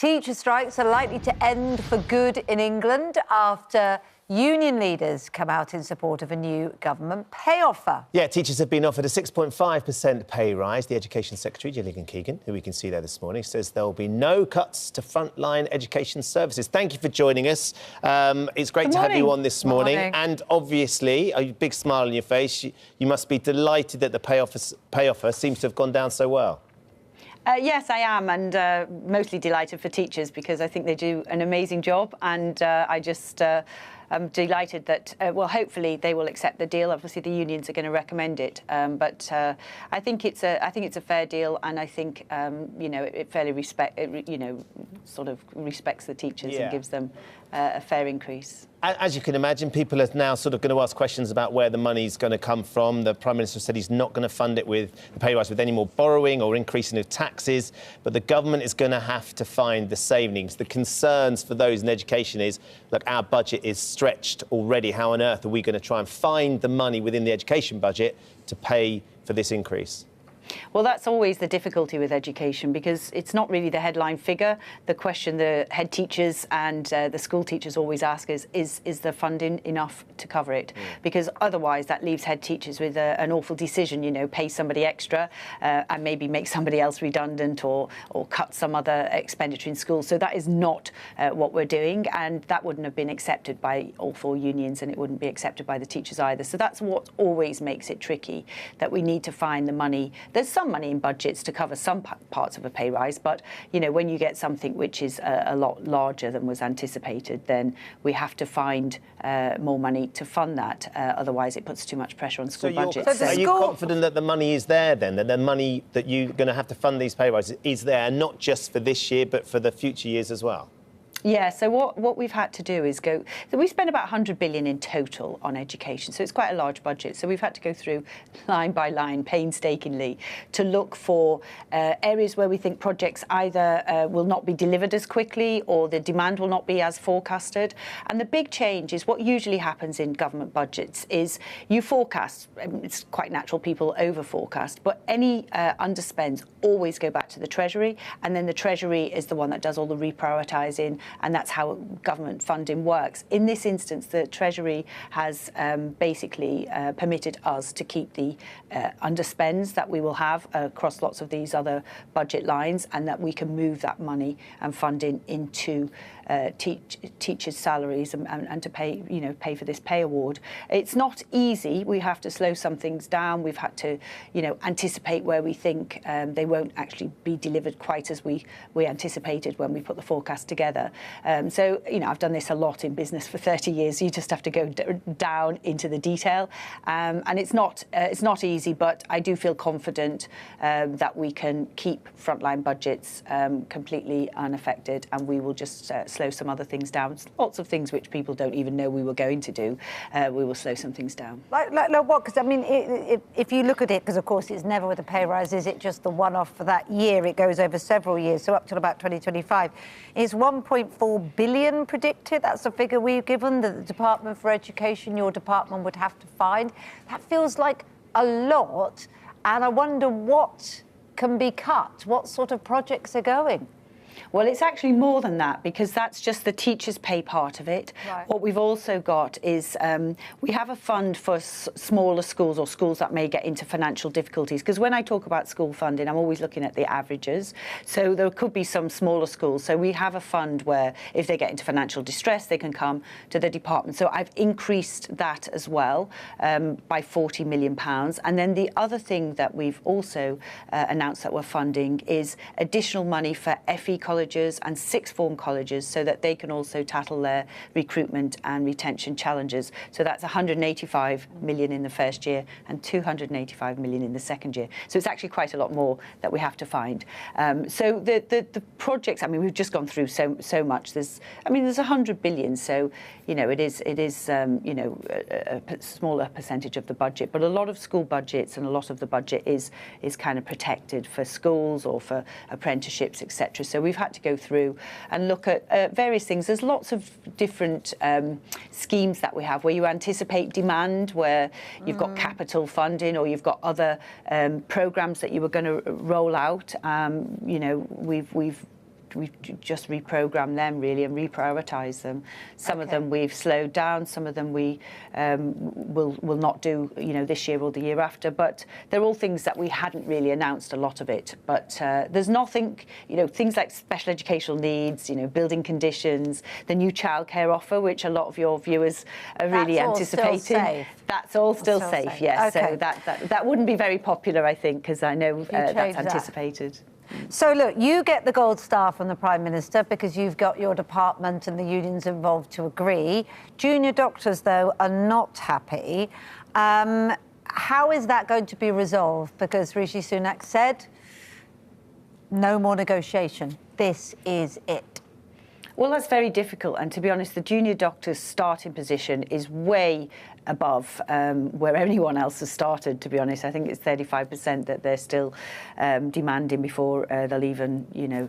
Teacher strikes are likely to end for good in England after union leaders come out in support of a new government pay offer. Yeah, teachers have been offered a 6.5% pay rise. The Education Secretary Gillian Keegan, who we can see there this morning, says there will be no cuts to frontline education services. Thank you for joining us. It's great to have you on this morning. And obviously, a big smile on your face. You must be delighted that the pay offer seems to have gone down so well. Yes, I am, and mostly delighted for teachers because I think they do an amazing job, and I'm delighted that, well, hopefully they will accept the deal. Obviously, the unions are going to recommend it, but I think it's a fair deal, and I think it fairly respects the teachers and gives them a fair increase. As you can imagine, people are now sort of going to ask questions about where the money's going to come from. The Prime Minister said he's not going to fund it with the pay rise with any more borrowing or increasing of taxes, but the government is going to have to find the savings. The concerns for those in education is, look, our budget is stretched already. How on earth are we going to try and find the money within the education budget to pay for this increase? Well, that's always the difficulty with education because it's not really the headline figure. The question the head teachers and the school teachers always ask is the funding enough to cover it? Because otherwise that leaves head teachers with an awful decision, pay somebody extra and maybe make somebody else redundant or cut some other expenditure in schools. So that is not what we're doing, and that wouldn't have been accepted by all four unions, and it wouldn't be accepted by the teachers either. So that's what always makes it tricky, that we need to find the money. There's some money in budgets to cover some parts of a pay rise, but when you get something which is a lot larger than was anticipated, then we have to find more money to fund that. Otherwise, it puts too much pressure on school budgets. So are you confident that the money is there then, that the money that you're going to have to fund these pay rises is there, not just for this year, but for the future years as well? Yeah, so what we've had to do is so we spend about 100 billion in total on education, so it's quite a large budget. So we've had to go through line by line painstakingly to look for areas where we think projects either will not be delivered as quickly or the demand will not be as forecasted. And the big change is what usually happens in government budgets is you forecast. It's quite natural people over forecast, but any underspends always go back to the Treasury, and then the Treasury is the one that does all the reprioritising. And that's how government funding works. In this instance, the Treasury has basically permitted us to keep the underspends that we will have across lots of these other budget lines, and that we can move that money and funding into teachers' salaries and to pay for this pay award. It's not easy. We have to slow some things down. We've had to anticipate where we think they won't actually be delivered quite as we anticipated when we put the forecast together. So I've done this a lot in business for 30 years. You just have to go down into the detail, and it's not easy. But I do feel confident that we can keep frontline budgets completely unaffected, and we will just slow some other things down. Lots of things which people don't even know we were going to do. We will slow some things down. Like what? Because I mean, if you look at it, because of course it's never with a pay rise. Is it just the one-off for that year? It goes over several years, so up till about 2025. Is 1.4 billion predicted? That's the figure we've given that the Department for Education, your department, would have to find. That feels like a lot, and I wonder what can be cut. What sort of projects are going? Well, it's actually more than that, because that's just the teachers' pay part of it. Right. What we've also got is we have a fund for smaller schools or schools that may get into financial difficulties. Because when I talk about school funding, I'm always looking at the averages. So there could be some smaller schools. So we have a fund where if they get into financial distress, they can come to the department. So I've increased that as well by £40 million. And then the other thing that we've also announced that we're funding is additional money for FE colleges and sixth form colleges, so that they can also tackle their recruitment and retention challenges. So that's 185 million in the first year and 285 million in the second year. So it's actually quite a lot more that we have to find. So the projects, I mean, we've just gone through so much. There's 100 billion. So it is a smaller percentage of the budget, but a lot of school budgets and a lot of the budget is kind of protected for schools or for apprenticeships, etc. So we've had to go through and look at various things. There's lots of different schemes that we have where you anticipate demand, where you've got capital funding or you've got other programmes that you were going to roll out. We've just reprogrammed them really and reprioritised them. Some of them we've slowed down, some of them we will not do, this year or the year after. But they're all things that we hadn't really announced a lot of it. But there's nothing, things like special educational needs, building conditions, the new childcare offer, which a lot of your viewers are really anticipating. That's all still safe, yes. Okay. So that wouldn't be very popular, I think, because I know that's anticipated. So look, you get the gold star from the Prime Minister because you've got your department and the unions involved to agree. Junior doctors, though, are not happy. How is that going to be resolved? Because Rishi Sunak said, no more negotiation. This is it. Well, that's very difficult. And to be honest, the junior doctor's starting position is way above where anyone else has started, to be honest. I think it's 35% that they're still demanding before they'll even,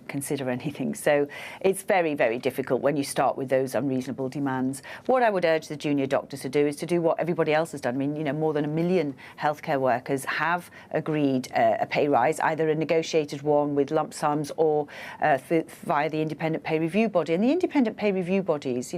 consider anything. So it's very, very difficult when you start with those unreasonable demands. What I would urge the junior doctors to do is to do what everybody else has done. I mean, more than 1 million healthcare workers have agreed a pay rise, either a negotiated one with lump sums or via the independent pay review body. And the independent pay review bodies,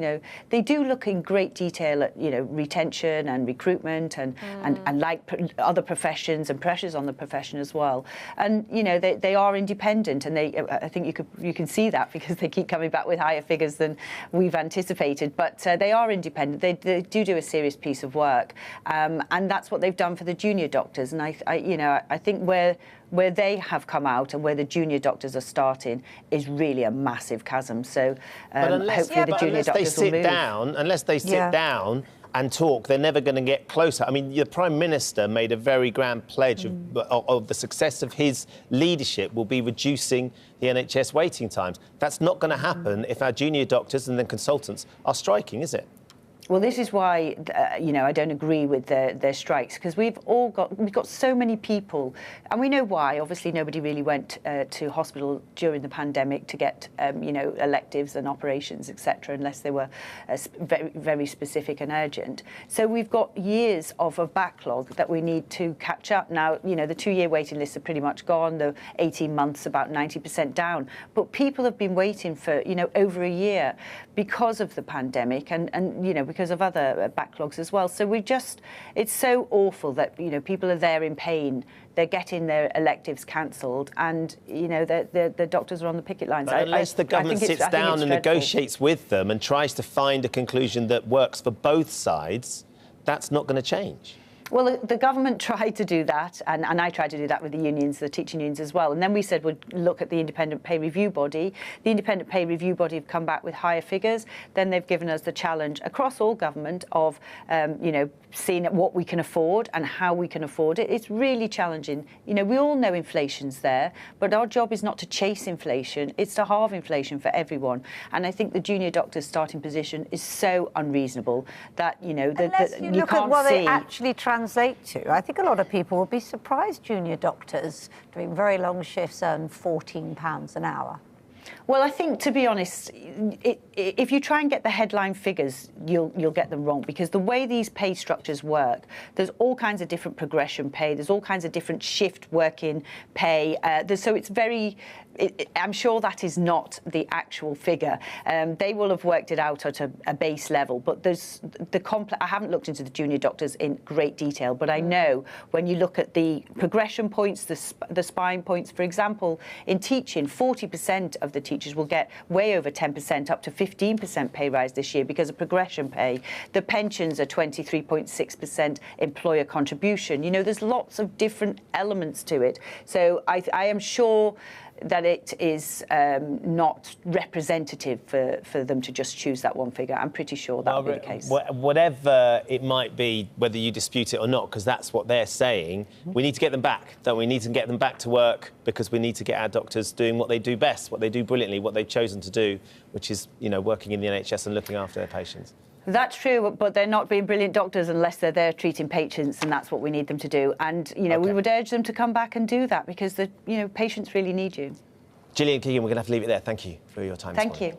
they do look in great detail at, retention and recruitment and like other professions and pressures on the profession as well. And, they are independent, and I think you can see that because they keep coming back with higher figures than we've anticipated. But they are independent. They do a serious piece of work. And that's what they've done for the junior doctors. And I think where they have come out and where the junior doctors are starting is really a massive chasm. So hopefully the junior doctors will move. Unless they sit down and talk, they're never going to get closer. I mean, the Prime Minister made a very grand pledge of the success of his leadership will be reducing the NHS waiting times. That's not going to happen if our junior doctors and then consultants are striking, is it? Well, this is why, I don't agree with their strikes, because we've got so many people, and we know why. Obviously, nobody really went to hospital during the pandemic to get, electives and operations, etc., unless they were very, very specific and urgent. So we've got years of a backlog that we need to catch up. Now, the 2-year waiting lists are pretty much gone. The 18 months, about 90% down. But people have been waiting for, over a year because of the pandemic and because of other backlogs as well. So it's so awful that, people are there in pain. They're getting their electives cancelled, and, the doctors are on the picket lines. But unless the government sits down and negotiates with them and tries to find a conclusion that works for both sides, that's not going to change. Well, the government tried to do that, and I tried to do that with the unions, the teaching unions as well. And then we said we'd look at the independent pay review body. The independent pay review body have come back with higher figures. Then they've given us the challenge across all government of, seeing at what we can afford and how we can afford it. It's really challenging. We all know inflation's there, but our job is not to chase inflation. It's to halve inflation for everyone. And I think the junior doctor's starting position is so unreasonable that, Unless you look at what they actually translate to. I think a lot of people will be surprised junior doctors doing very long shifts earn £14 an hour. Well, I think, to be honest, if you try and get the headline figures, you'll get them wrong, because the way these pay structures work, there's all kinds of different progression pay, there's all kinds of different shift working pay. So it's very... I'm sure that is not the actual figure. They will have worked it out at a base level, but there's I haven't looked into the junior doctors in great detail, but I know when you look at the progression points, the spine points, for example, in teaching, 40% of the teachers will get way over 10%, up to 15% pay rise this year because of progression pay. The pensions are 23.6% employer contribution. There's lots of different elements to it. So I am sure that it is not representative for them to just choose that one figure. I'm pretty sure that will be the case. Whatever it might be, whether you dispute it or not, because that's what they're saying, we need to get them back, don't we? We need to get them back to work, because we need to get our doctors doing what they do best, what they do brilliantly, what they've chosen to do, which is, working in the NHS and looking after their patients. That's true, but they're not being brilliant doctors unless they're there treating patients, and that's what we need them to do. And, we would urge them to come back and do that, because the patients really need you. Gillian Keegan, we're going to have to leave it there. Thank you for your time. Thank you.